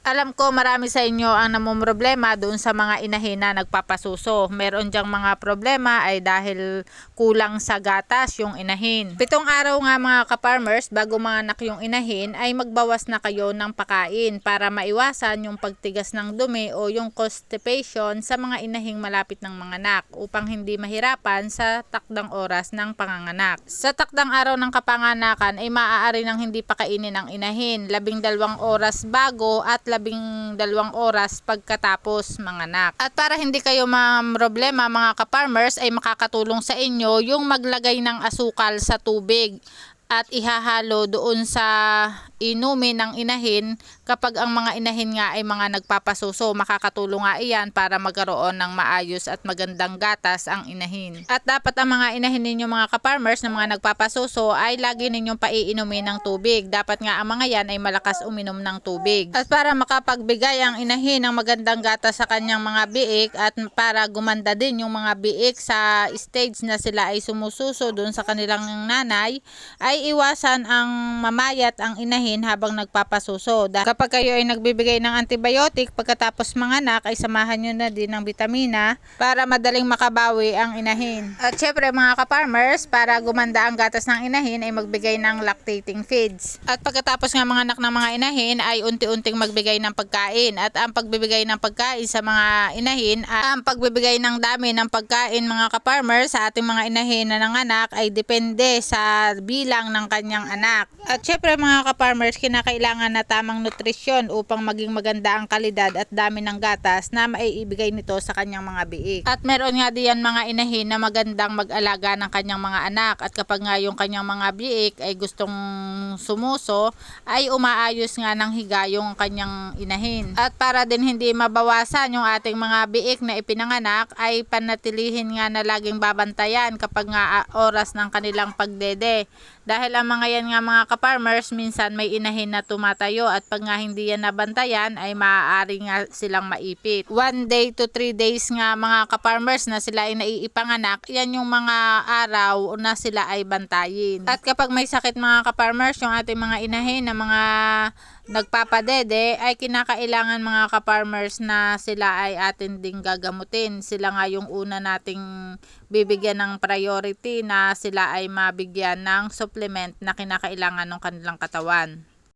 Alam ko marami sa inyo ang namumroblema doon sa mga inahin na nagpapasuso. Meron diyang mga problema ay dahil kulang sa gatas yung inahin. 7 araw nga mga ka-farmers bago manganak yung inahin ay magbawas na kayo ng pakain para maiwasan yung pagtigas ng dumi o yung constipation sa mga inahing malapit ng manganak upang hindi mahirapan sa takdang oras ng panganganak. Sa takdang araw ng kapanganakan ay maaari nang hindi pakainin ang inahin 12 oras bago at 12 oras pagkatapos manganak. At para hindi kayo mamroblema mga ka-farmers ay makakatulong sa inyo yung maglagay ng asukal sa tubig at ihahalo doon sa inumin ng inahin kapag ang mga inahin nga ay mga nagpapasuso. Makakatulong nga iyan para magkaroon ng maayos at magandang gatas ang inahin. At dapat ang mga inahin ninyo mga ka-farmers na mga nagpapasuso ay lagi ninyong paiinumin ng tubig. Dapat nga ang mga yan ay malakas uminom ng tubig. At para makapagbigay ang inahin ng magandang gatas sa kanyang mga biik at para gumanda din yung mga biik sa stage na sila ay sumususo doon sa kanilang nanay, ay iwasan ang mamayat ang inahin habang nagpapasuso. Kapag kayo ay nagbibigay ng antibiotic pagkatapos manganak ay samahan nyo na din ng vitamina para madaling makabawi ang inahin. At syempre mga ka-farmers, para gumanda ang gatas ng inahin ay magbigay ng lactating feeds. At pagkatapos nga manganak ng mga inahin ay unti-unting magbigay ng pagkain. At ang pagbibigay ng pagkain sa mga inahin, ang pagbibigay ng dami ng pagkain mga ka-farmers sa ating mga inahin na nanganak ay depende sa bilang ng kanyang anak. At syempre mga ka-farmers, kinakailangan na tamang nutrisyon upang maging maganda ang kalidad at dami ng gatas na maiibigay nito sa kanyang mga biik. At meron nga diyan mga inahin na magandang mag-alaga ng kanyang mga anak at kapag nga yung kanyang mga biik ay gustong sumuso ay umaayos nga ng higa yung kanyang inahin. At para din hindi mabawasan yung ating mga biik na ipinanganak ay panatilihin nga na laging babantayan kapag nga oras ng kanilang pagdede. Dahil ang mga yan nga mga ka-farmers, minsan may inahin na tumatayo at pag nga hindi yan nabantayan ay maaari nga silang maipit. 1 day to 3 days nga mga ka-farmers na sila ay naiipanganak, yan yung mga araw na sila ay bantayin. At kapag may sakit mga ka-farmers, yung ating mga inahin na mga nagpapadede ay kinakailangan mga ka-farmers na sila ay atin ding gagamutin. Sila nga yung una nating bibigyan ng priority na sila ay mabigyan ng supplement na kinakailangan ng kanilang katawan.